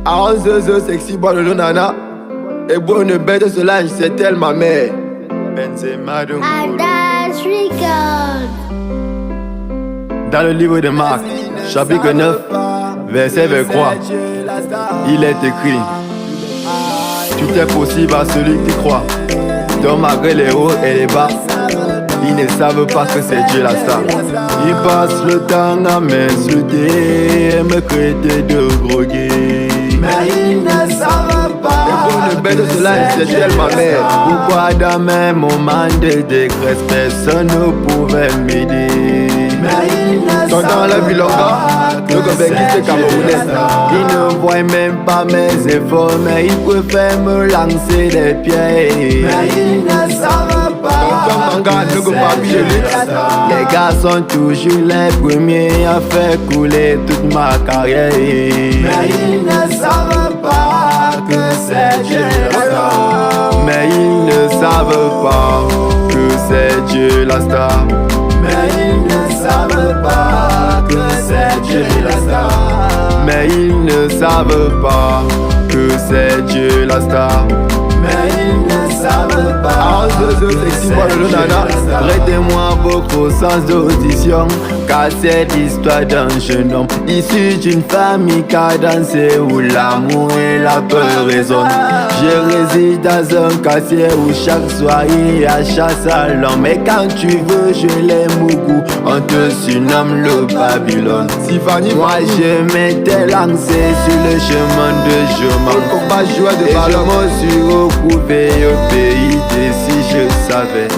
Arrange sexy, bois le nana. Et bois une bête de ce linge, c'est elle ma mère. Benzema de Adas Records. Dans le livre de Marc, chapitre 9, verset 23, il est écrit: tout est possible à celui qui croit. Donc malgré les hauts et les bas, ils ne savent pas que c'est Dieu la star. Ils passent le temps à m'insulter et me traiter de drogué. Mais ils ne savent pas. Et pour une bête de cela, c'est elle ma mère. Pourquoi dans mes moments de détresse, personne ne pouvait m'aider? Mais ils ne Dans savent la ville pas le Gobekis est camerounais. Ils ne voient même pas mes efforts, mais ils préfèrent me lancer des pieds. Mais ils ne savent pas. Les gars sont toujours les premiers à faire couler toute ma carrière. Mais ils ne savent pas que c'est Dieu la star. Mais ils ne savent pas que c'est Dieu la star. Mais ils ne savent pas que c'est Dieu la star. Mais ils ne savent pas que c'est Dieu la star. Mais ils ne savent pas. Prêtez-moi votre sens d'audition, car c'est l'histoire d'un jeune homme issu d'une famille cadencée où l'amour et la peur résonnent. Je réside dans un quartier où chaque soir il y a chasse à l'homme. Et quand tu veux geler Mougou, on te surnomme le Babylone. Moi je m'étais lancé sur le chemin de chemin, et je me suis retrouvé au pays des si je savais.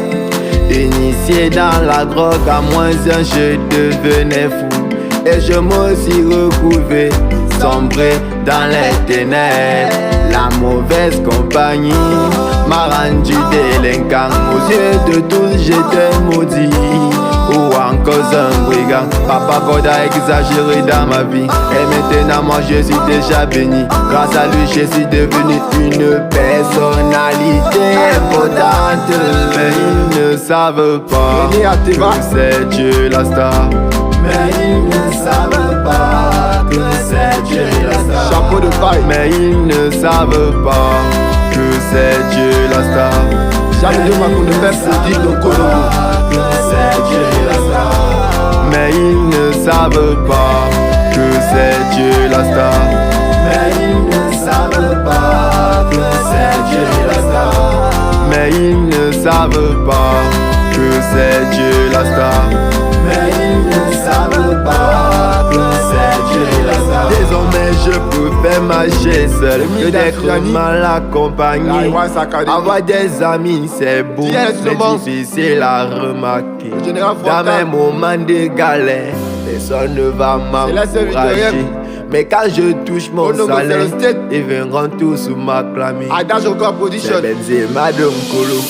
Initié dans la drogue, à moins un je devenais fou. Et je me suis retrouvé sombré dans les ténèbres. La mauvaise compagnie m'a rendu délinquant. Aux yeux de tous j'étais maudit, ou encore un brigand. Papa God a exagéré dans ma vie, et maintenant moi je suis déjà béni. Grâce à lui je suis devenu une personnalité importante. Mais ils ne savent pas que c'est Dieu la star. Mais ils ne savent pas que c'est Dieu la star. Chapeau de paille. Mais ils ne savent pas que c'est Dieu la star. Jamais Dieu m'a connu faire produire de Kolo. Que c'est Dieu la star. Mais ils ne savent pas que c'est Dieu la star. Mais ils ne savent pas que c'est Dieu la star. Mais ils ne savent pas que c'est Dieu la star. Mais ils ne savent pas que c'est Dieu la star. Désormais je préfère marcher seul que d'être mal accompagné. Avoir des amis c'est beau, mais difficile à remarquer. Dans mes moments de galère, personne ne va m'encourager. Mais quand je touche mon salaire, ils viendront tous m'acclamer. C'est Benzema de Nkolo.